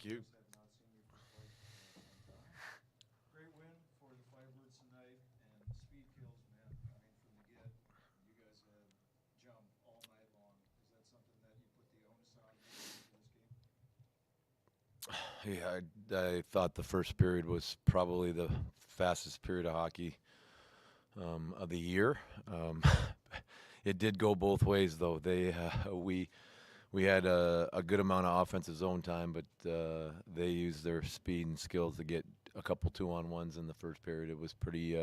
Thank you. have not seen you for quite some time. Great win for the Firebirds tonight, and speed kills, man. I mean, from the get, you guys had jump all night long. Is that something that you put the onus on heading into this game? Yeah, I thought the first period was probably the fastest period of hockey of the year. Um, it did go both ways, though. We had a good amount of offensive zone time, but they used their speed and skills to get a couple 2-on-1s in the first period. It was pretty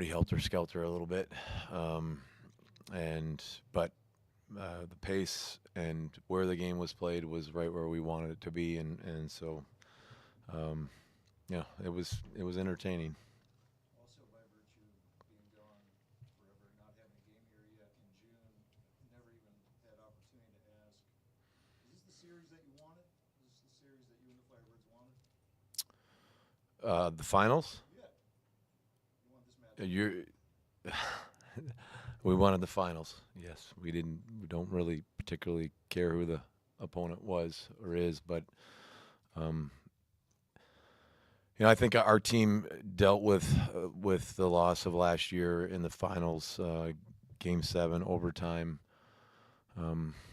helter skelter a little bit, and but the pace and where the game was played was right where we wanted it to be, and so um, yeah, it was entertaining. Also, by virtue of being gone forever, not having a game here yet in June, never even had opportunity to ask, is this the series that you wanted? Is this the series that you and the Firebirds wanted? The finals, Yeah, you want this matchup. you we wanted the finals. Yes, we didn't. We don't really particularly care who the opponent was or is, but um, I think our team dealt with the loss of last year in the finals, Game 7, overtime.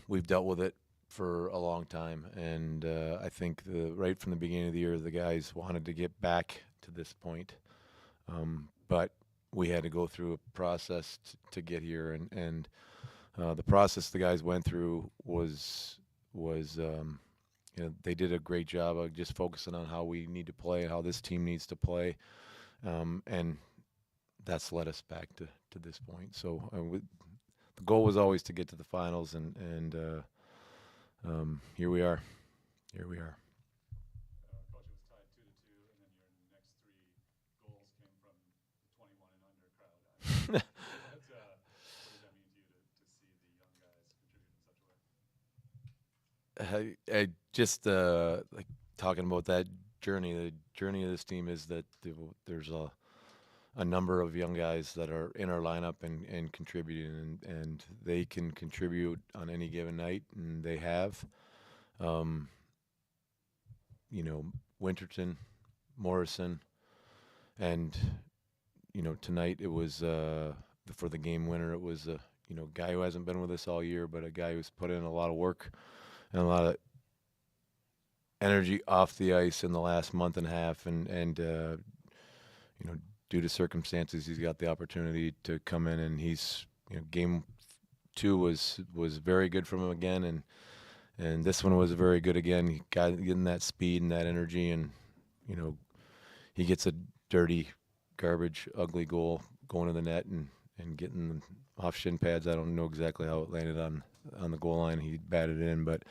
We've dealt with it for a long time, and I think right from the beginning of the year, the guys wanted to get back to this point, but we had to go through a process to get here, and the process the guys went through was they did a great job of just focusing on how we need to play, how this team needs to play, and that's led us back to this point. So the goal was always to get to the finals, and here we are. Here we are. Coach, it was tied 2-2, and then your next three goals came from the 21 and under crowd. What does that mean to you to see the young guys contribute in such a way? I just like talking about that journey. The journey of this team is that there's a number of young guys that are in our lineup and contributing, and they can contribute on any given night, and they have. Um, Winterton, Morrison, and tonight it was for the game winner. It was a guy who hasn't been with us all year, but a guy who's put in a lot of work and a lot of energy off the ice in the last month and a half, and due to circumstances, he's got the opportunity to come in, and he's game 2 was very good from him again, and this one was very good again. He got getting that speed and that energy, and you know he gets a dirty, garbage, ugly goal going to the net and getting off shin pads. I don't know exactly how it landed on the goal line. He batted it in, but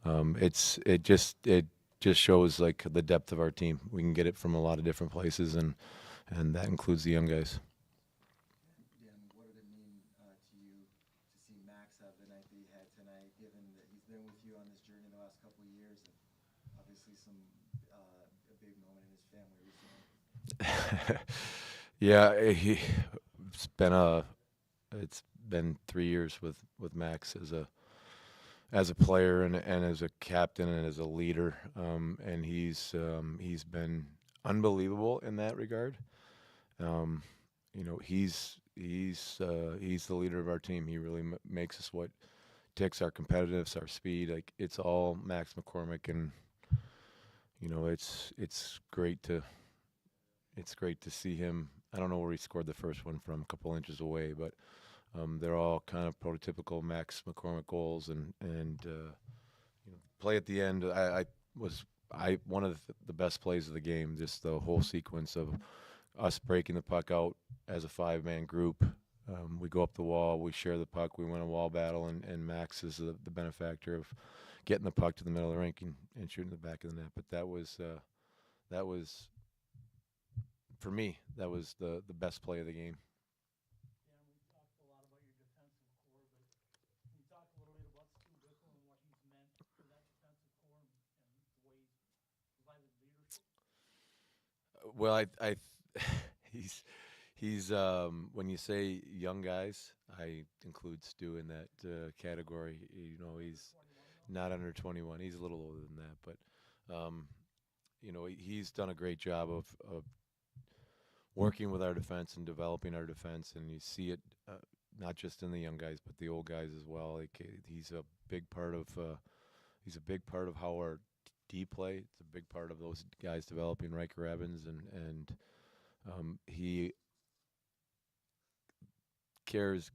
it just shows like the depth of our team. We can get it from a lot of different places, and that includes the young guys. And Dan, what did it mean to you to see Max have the night that he had tonight, given that he's been with you on this journey the last couple of years, and obviously a big moment in his family recently? Yeah, it's been a it's been 3 years with Max as a player and as a captain and as a leader, and he's been unbelievable in that regard. Um, he's the leader of our team. He really makes us what takes our competitiveness, our speed. Like it's all Max McCormick, and it's great to see him. I don't know where he scored the first one from, a couple inches away, but they're all kind of prototypical Max McCormick goals, and play at the end. I one of the best plays of the game. Just the whole sequence of us breaking the puck out as a 5-man group. We go up the wall, we share the puck, we win a wall battle, and Max is the benefactor of getting the puck to the middle of the rink and shooting the back of the net. But that was for me, that was the best play of the game. Dan, we talked a lot about your defensive core, but can you talk a little bit about Stu Bickle and what he's meant for that defensive core and the way he's provided leadership? Well, I he's when you say young guys, I include Stu in that category. Number He's 21, though? not under 21. He's a little older than that, but he's done a great job of working with our defense and developing our defense, and you see it not just in the young guys but the old guys as well. Like he's a big part of how our D play. It's a big part of those guys developing Riker Evans, and he cares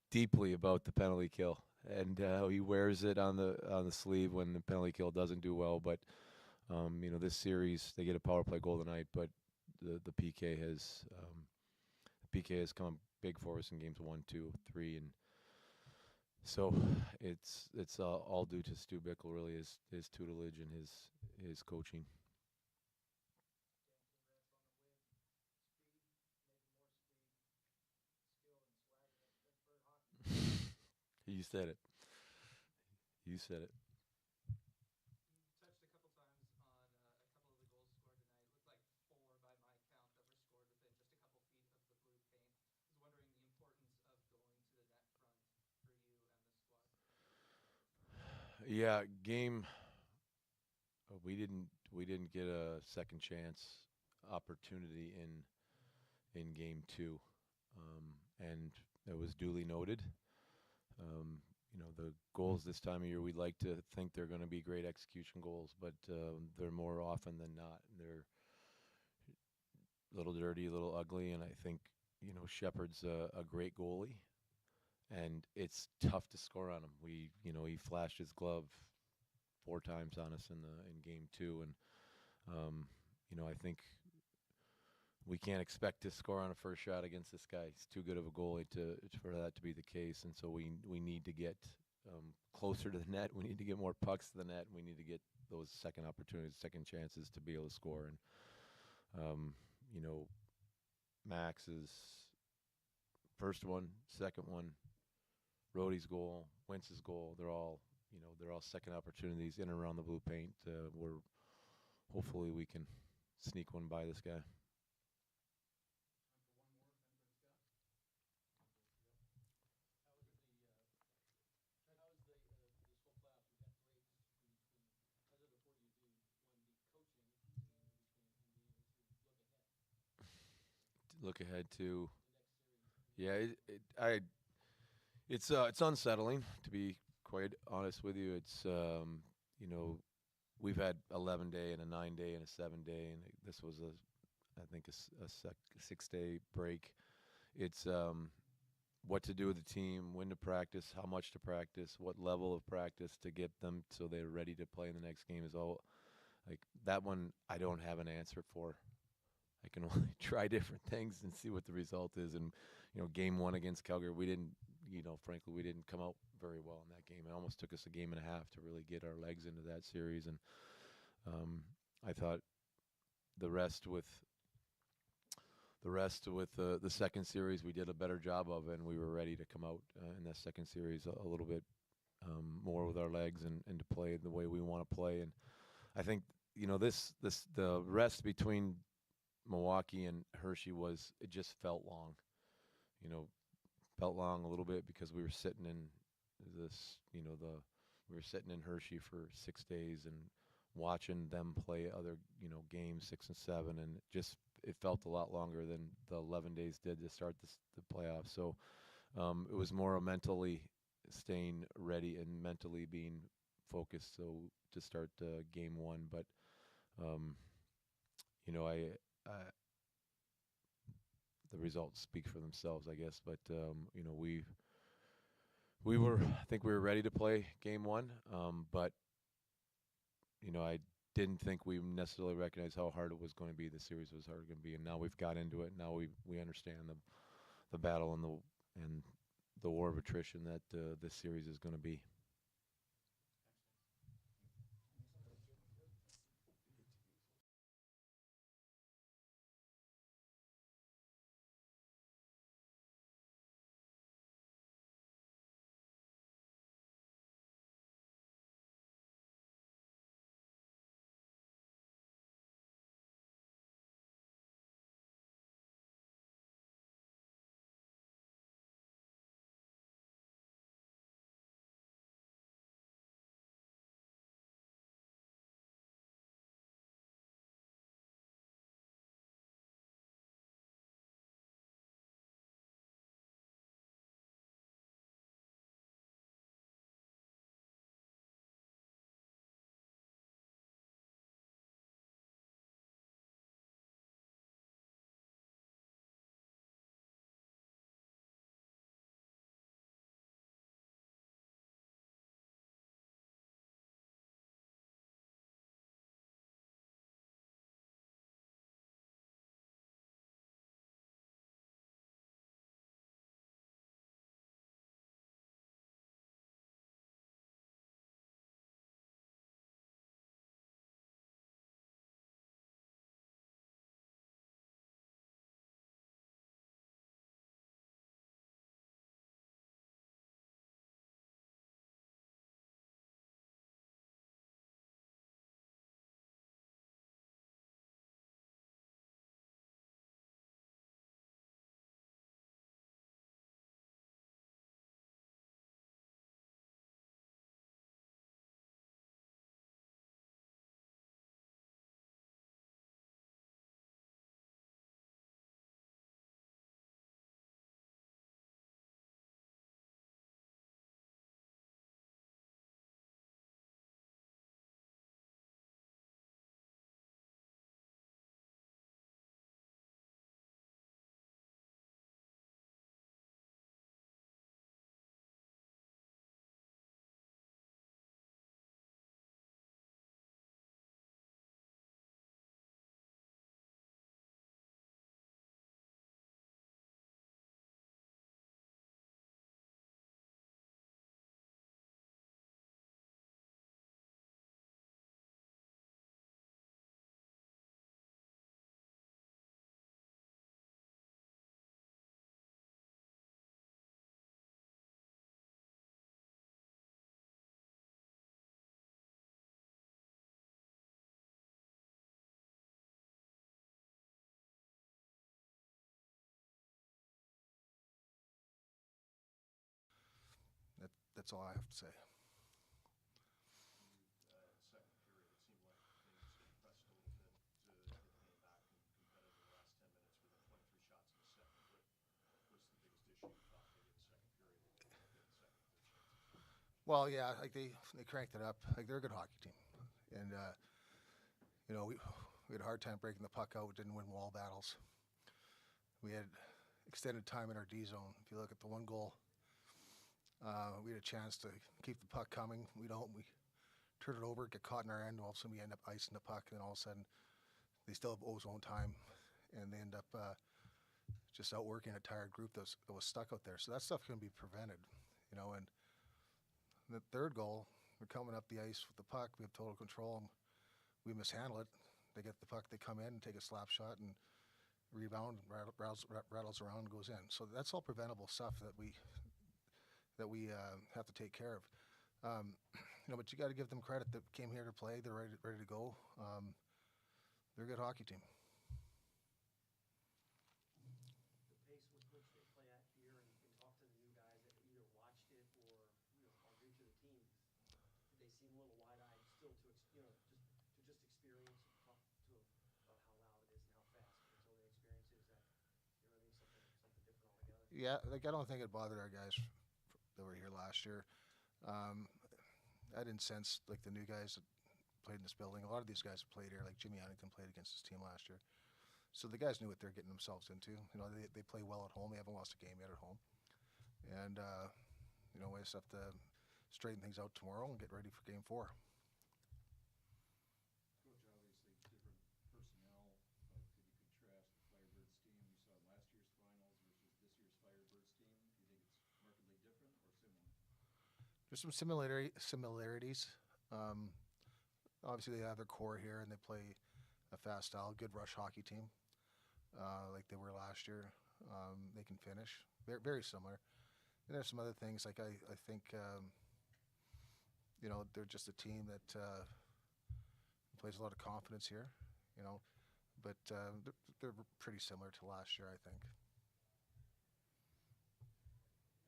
deeply about the penalty kill, and he wears it on the sleeve when the penalty kill doesn't do well. But this series they get a power play goal tonight, but the PK has come big for us in games 1, 2, 3, and so it's all due to Stu Bickle, really, his tutelage and his coaching. You said it. You said it. You touched a couple times on a couple of the goals scored tonight. It looked like 4 by my count that were scored within just a couple feet of the blue paint. I was wondering the importance of going to the net front for you and the squad. Yeah, game. We didn't get a second chance opportunity in game 2, and it was duly noted. The goals this time of year, we like to think they're going to be great execution goals, but they're more often than not. They're a little dirty, a little ugly, and I think Shepard's a great goalie, and it's tough to score on him. He flashed his glove 4 times on us in game 2, and I think we can't expect to score on a first shot against this guy. He's too good of a goalie for that to be the case, and so we need to get closer to the net. We need to get more pucks to the net, and we need to get those second opportunities, second chances to be able to score. And Max's first one, second one, Rhodey's goal, Wentz's goal, they're all second opportunities in and around the blue paint. Where hopefully we can sneak one by this guy. Look ahead to, yeah, it's unsettling, to be quite honest with you. It's we've had 11-day and a 9-day and a 7-day, and this was I think a 6-day break. It's what to do with the team, when to practice, how much to practice, what level of practice to get them so they're ready to play in the next game is all. Like that one, I don't have an answer for. I can only try different things and see what the result is. And game 1 against Calgary, we didn't, frankly, we didn't come out very well in that game. It almost took us a game and a half to really get our legs into that series. And I thought the rest with the second series, we did a better job of, and we were ready to come out in that second series a little bit more with our legs and to play the way we want to play. And I think the rest between Milwaukee and Hershey it just felt long. Felt long a little bit because we were sitting in this, we were sitting in Hershey for 6 days and watching them play other, games 6 and 7, and it felt a lot longer than the 11 days did to start the playoffs. So it was more mentally staying ready and mentally being focused. So to start game 1, but the results speak for themselves, I guess. But I think we were ready to play game 1, but I didn't think we necessarily recognized how hard it was going to be. The series was hard going to be, and now we've got into it. Now we understand the battle and the war of attrition that this series is going to be. That's all I have to say. Second period, it seemed like things compressed a little bit to get the game back and competitive in the last 10 minutes within 23 shots in the second. What's the biggest issue you thought maybe in the second period that you get in the second and third chances? Well, yeah, like they cranked it up. Like they're a good hockey team, and you know, we had a hard time breaking the puck out. Didn't win wall battles. We had extended time in our D zone. If you look at the one goal, we had a chance to keep the puck coming. We don't. We turn it over, get caught in our end. All of a sudden, we end up icing the puck, and then all of a sudden, they still have ozone time, and they end up just outworking a tired group that was stuck out there. So that stuff can be prevented, you know. And the third goal, we're coming up the ice with the puck. We have total control. And we mishandle it. They get the puck. They come in and take a slap shot and rebound, rattles around, and goes in. So that's all preventable stuff that we have to take care of. You know, but you got to give them credit. They came here to play. They're ready to go. They're a good hockey team. The pace with which they play at here and talk to the new guys that either watched it or, you know, are new to the team, did they seem a little wide-eyed still to, you know, just experience, talk to them about how loud it is and how fast until they experience it? Is that, you know what I mean, something different altogether? Yeah, like I don't think it bothered our guys that were here last year. I didn't sense like the new guys that played in this building. A lot of these guys have played here. Like Jimmy Huntington played against his team last year, so the guys knew what they're getting themselves into. You know, they play well at home. They haven't lost a game yet at home, and you know, we just have to straighten things out tomorrow and get ready for Game 4. Coach, obviously different personnel, but could you contrast the Firebirds team you saw in last year's finals versus this year's Firebirds team? Do you think it's markedly different or similar? There's some similarities. Obviously, they have their core here, and they play a fast style, good rush hockey team, like they were last year. They can finish. Very similar. And there's some other things, like I think, you know, they're just a team that plays a lot of confidence here, you know. But they're pretty similar to last year, I think.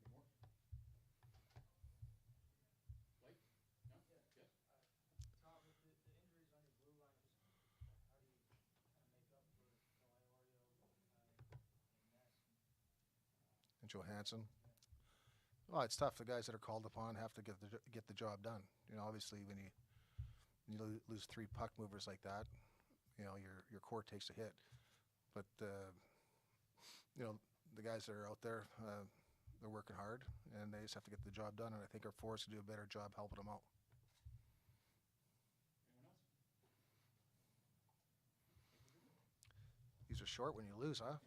Any more? Blake? No? Yes? Tom, with the injuries on your blue line, just how do you kind of make up for Iorio, and Ness? And Johansson. Well, it's tough. The guys that are called upon have to get the job done. You know, obviously, when you lose 3 puck movers like that, you know, your core takes a hit. But you know, the guys that are out there, they're working hard, and they just have to get the job done. And I think our forwards can do a better job helping them out. Anyone else? These are short when you lose, huh?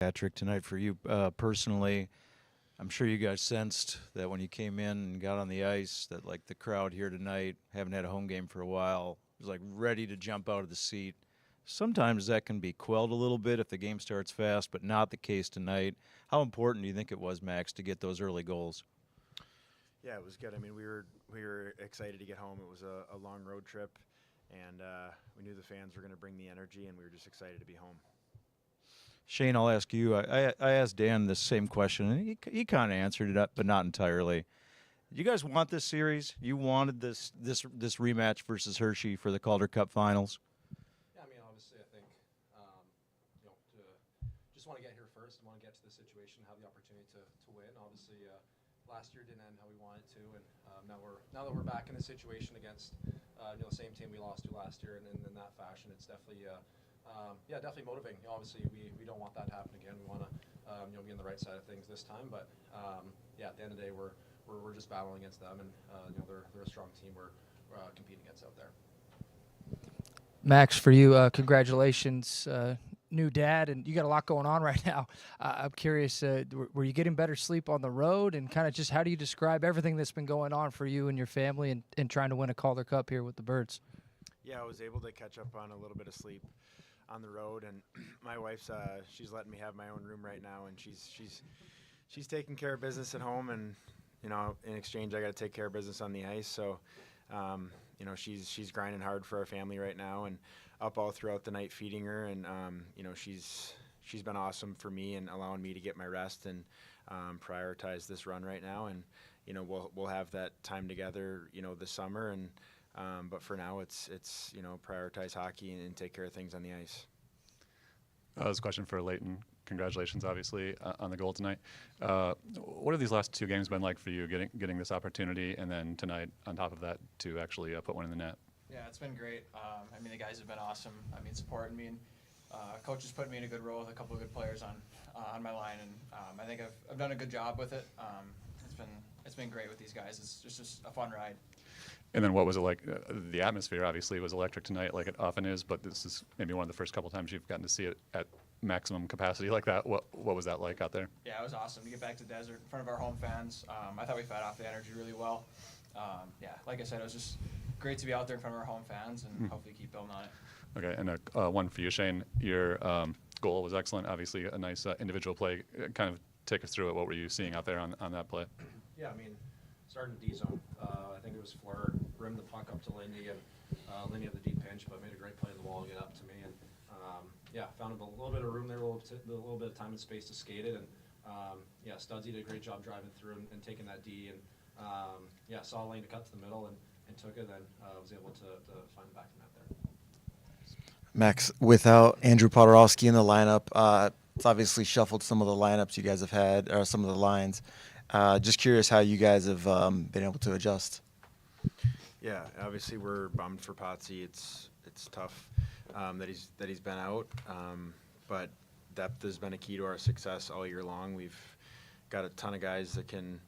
Patrick, tonight for you personally, I'm sure you guys sensed that when you came in and got on the ice that like the crowd here tonight, haven't had a home game for a while, was like ready to jump out of the seat. Sometimes that can be quelled a little bit if the game starts fast, but not the case tonight. How important do you think it was, Max, to get those early goals? Yeah, it was good. I mean, we were excited to get home. It was a long road trip, and we knew the fans were going to bring the energy, and we were just excited to be home. Shane, I'll ask you. I asked Dan this same question, and he kind of answered it up, but not entirely. You guys want this series? You wanted this rematch versus Hershey for the Calder Cup Finals? Yeah, I mean, obviously, I think, just want to get here first and want to get to the situation, have the opportunity to win. Obviously, last year didn't end how we wanted to, and now that we're back in the situation against, the same team we lost to last year, and in that fashion, it's definitely, definitely motivating. Obviously, we don't want that to happen again. We want to, be on the right side of things this time, but at the end of the day, we're just battling against them, and they're a strong team we're competing against out there. Max, for you, congratulations, new dad, and you got a lot going on right now. I'm curious, were you getting better sleep on the road, and kind of just how do you describe everything that's been going on for you and your family and trying to win a Calder Cup here with the Birds? Yeah, I was able to catch up on a little bit of sleep on the road, and my wife's she's letting me have my own room right now, and she's taking care of business at home, and in exchange I got to take care of business on the ice. So she's grinding hard for our family right now, and up all throughout the night feeding her, and she's been awesome for me and allowing me to get my rest and prioritize this run right now, and we'll have that time together this summer, and but for now it's prioritize hockey and take care of things on the ice. That was a question for Leighton. Congratulations, obviously, on the goal tonight. What have these last two games been like for you, getting this opportunity, and then tonight, on top of that, to actually put one in the net? Yeah, it's been great. I mean, the guys have been awesome. I mean, supporting me, and coach has put me in a good role with a couple of good players on my line, and I think I've done a good job with it. It's been great with these guys. It's just a fun ride. And then what was it like? The atmosphere, obviously, was electric tonight, like it often is, but this is maybe one of the first couple times you've gotten to see it at maximum capacity like that. What was that like out there? Yeah, it was awesome to get back to the desert in front of our home fans. I thought we fed off the energy really well. Like I said, it was just great to be out there in front of our home fans and hopefully keep building on it. Okay, and one for you, Shane. Your goal was excellent. Obviously, a nice individual play. Kind of take us through it. What were you seeing out there on that play? Yeah, I mean, starting D zone. I think it was Fleur rimmed the puck up to Lindy, and Lindy had the deep pinch, but made a great play to the wall to get up to me, and found a little bit of room there, a little bit of time and space to skate it, and Studsy did a great job driving through and taking that D, and saw a lane to cut to the middle and took it, then was able to find the back of the net there. Max, without Andrew Podorowski in the lineup, it's obviously shuffled some of the lineups you guys have had, or some of the lines. Just curious how you guys have been able to adjust. Yeah, obviously we're bummed for Potsy. It's tough that he's been out, but depth has been a key to our success all year long. We've got a ton of guys that can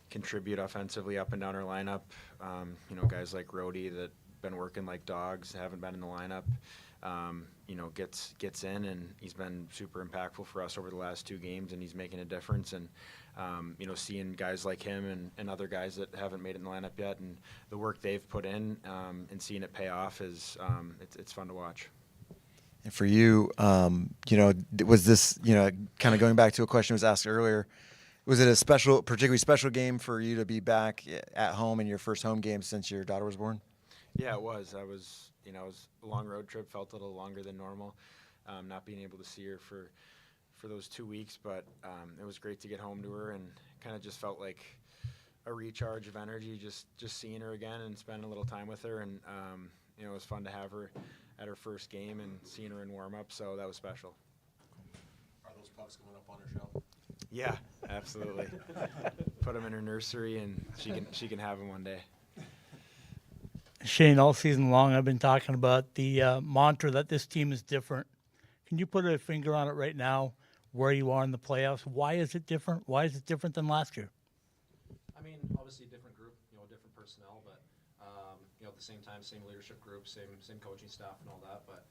contribute offensively up and down our lineup. Guys like Rhodey that been working like dogs, haven't been in the lineup. Gets in, and he's been super impactful for us over the last two games, and he's making a difference. And seeing guys like him and other guys that haven't made it in the lineup yet, and the work they've put in, and seeing it pay off is it's fun to watch. And for you, was this, kind of going back to a question was asked earlier, was it a particularly special game for you to be back at home in your first home game since your daughter was born? Yeah, it was. It was a long road trip, felt a little longer than normal, not being able to see her for those 2 weeks, but it was great to get home to her, and kind of just felt like a recharge of energy, just seeing her again and spending a little time with her, and it was fun to have her at her first game and seeing her in warm-up, so that was special. Are those pucks going up on her shelf? Yeah, absolutely. Put them in her nursery, and she can have them one day. Shane, all season long, I've been talking about the mantra that this team is different. Can you put a finger on it right now, where you are in the playoffs? Why is it different? Why is it different than last year? I mean, obviously different group, different personnel, but at the same time, same leadership group, same coaching staff and all that. But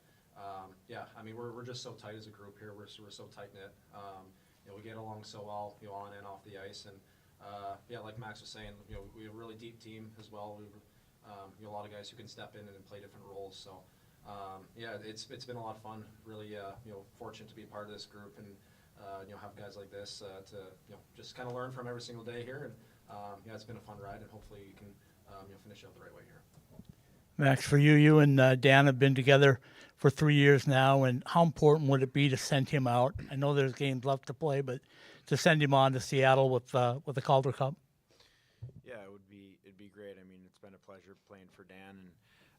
Yeah, I mean, we're just so tight as a group here. We're so tight knit. We get along so well, on and off the ice, and yeah, like Max was saying, we have a really deep team as well. A lot of guys who can step in and play different roles. So yeah, it's been a lot of fun. Really, fortunate to be a part of this group and have guys like this to just kind of learn from every single day here. And yeah, it's been a fun ride, and hopefully you can finish out the right way here. Max, for you, you and Dan have been together for 3 years now, and how important would it be to send him out? I know there's games left to play, but to send him on to Seattle with the Calder Cup. Yeah, it'd be great. I mean, it's been a pleasure playing for Dan,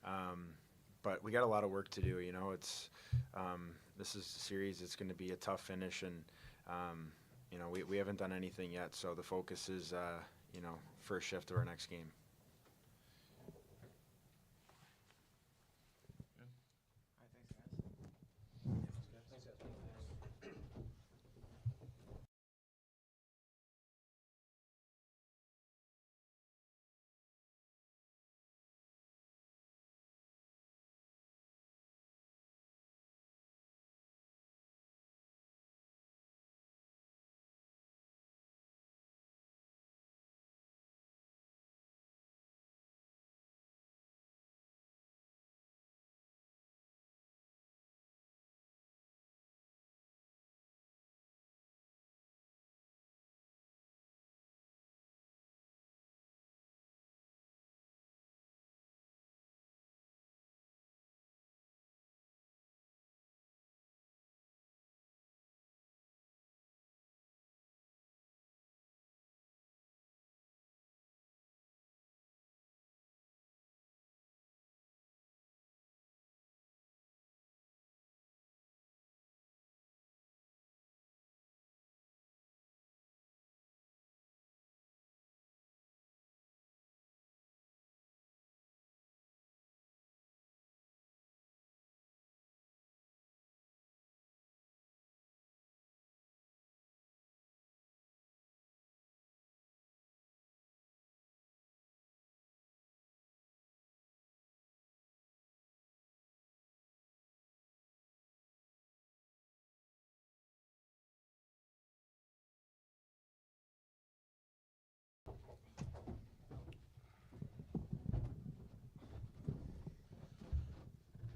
and but we got a lot of work to do. It's this is a series. It's going to be a tough finish, and we haven't done anything yet. So the focus is first shift of our next game.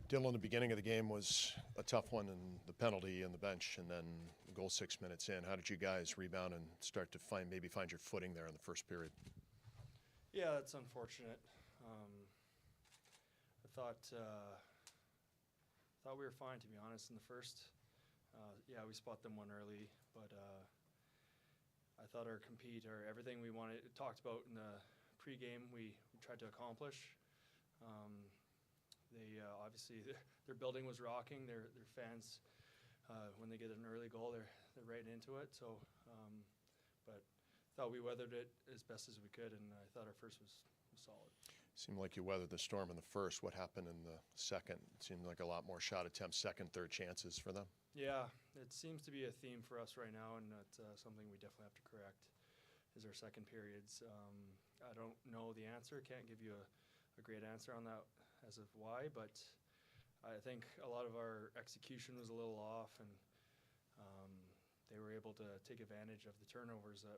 Dylan, the beginning of the game was a tough one, and the penalty and the bench, and then the goal 6 minutes in. How did you guys rebound and start to find your footing there in the first period? Yeah, it's unfortunate. I thought we were fine, to be honest, in the first. Yeah, we spot them one early, but I thought our everything we talked about in the pregame, we tried to accomplish. They obviously their building was rocking. Their fans, when they get an early goal, they're right into it. So, but thought we weathered it as best as we could, and I thought our first was solid. Seemed like you weathered the storm in the first. What happened in the second? It seemed like a lot more shot attempts, second, third chances for them. Yeah, it seems to be a theme for us right now, and that's something we definitely have to correct. Is our second periods. I don't know the answer. Can't give you a great answer on that as of why, but I think a lot of our execution was a little off, and they were able to take advantage of the turnovers that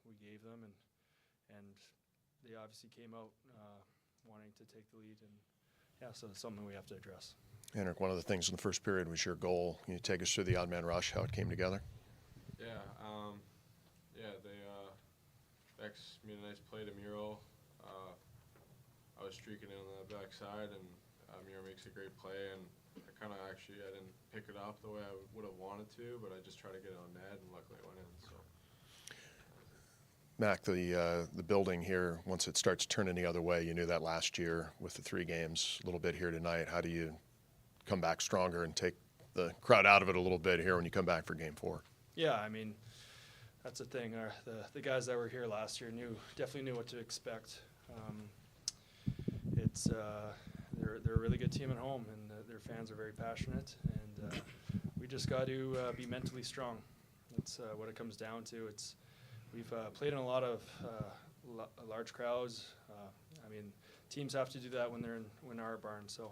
we gave them, and they obviously came out wanting to take the lead, and yeah, so it's something we have to address. Henrik, one of the things in the first period was your goal. Can you take us through the odd man rush, how it came together? Yeah, they Bex made a nice play to Miro. I was streaking in on the backside, and Miro makes a great play, and I didn't pick it up the way I would have wanted to, but I just tried to get it on net, and luckily it went in. So. Mac, the building here, once it starts turning the other way, you knew that last year with the 3 games, a little bit here tonight. How do you come back stronger and take the crowd out of it a little bit here when you come back for Game 4? Yeah, I mean, that's the thing. The guys that were here last year definitely knew what to expect. They're a really good team at home, and their fans are very passionate, and we just got to be mentally strong. That's what it comes down to. We've played in a lot of large crowds. I mean, teams have to do that when they're in our barn. So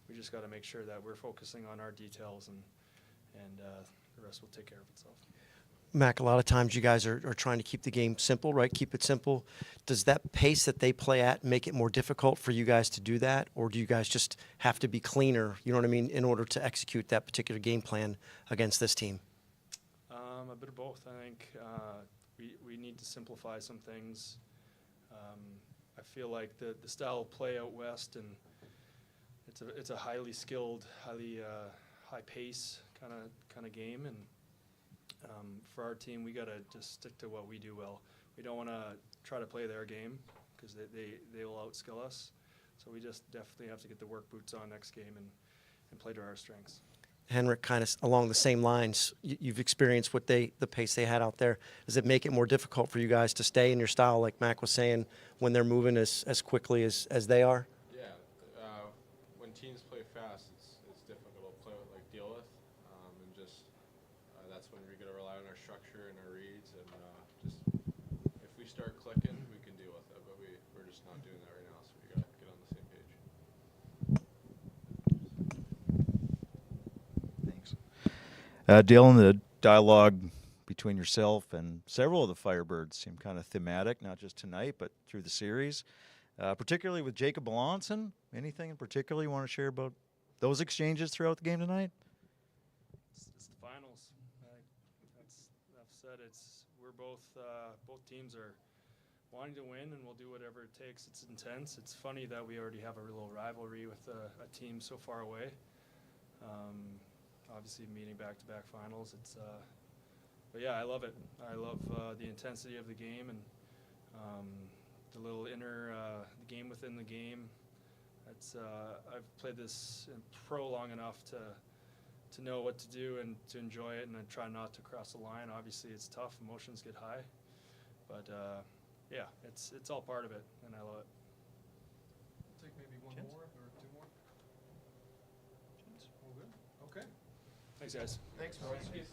we just got to make sure that we're focusing on our details, and the rest will take care of itself. Mac, a lot of times you guys are trying to keep the game simple, right? Keep it simple. Does that pace that they play at make it more difficult for you guys to do that? Or do you guys just have to be cleaner, you know what I mean, in order to execute that particular game plan against this team? A bit of both. I think we need to simplify some things. I feel like the style of play out west, and it's a highly skilled, highly high pace kind of game, and for our team, we got to just stick to what we do well. We don't want to try to play their game because they will outskill us. So we just definitely have to get the work boots on next game and play to our strengths. Henrik, kind of along the same lines, you've experienced the pace they had out there. Does it make it more difficult for you guys to stay in your style, like Mac was saying, when they're moving as quickly as they are? Yeah, when teams play fast, it's difficult to deal with, and just that's when we got to rely on our structure and our reads, and just if we start clicking, we can deal with it. But we're just not doing that right now, so we got to get on the same page. Thanks. Dylan, the dialogue between yourself and several of the Firebirds seemed kind of thematic, not just tonight, but through the series, particularly with Jacob Melanson. Anything in particular you want to share about those exchanges throughout the game tonight? It's the finals. That's enough said. We're both teams are wanting to win, and we'll do whatever it takes. It's intense. It's funny that we already have a little rivalry with a team so far away. Obviously, meeting back-to-back finals. But yeah, I love it. I love the intensity of the game, and the little inner the game within the game. I've played this in pro long enough to know what to do and to enjoy it, and I try not to cross the line. Obviously, it's tough. Emotions get high, but yeah, it's all part of it, and I love it. We'll take maybe one more or two more. All good. Okay. Thanks, guys. Thanks, boys.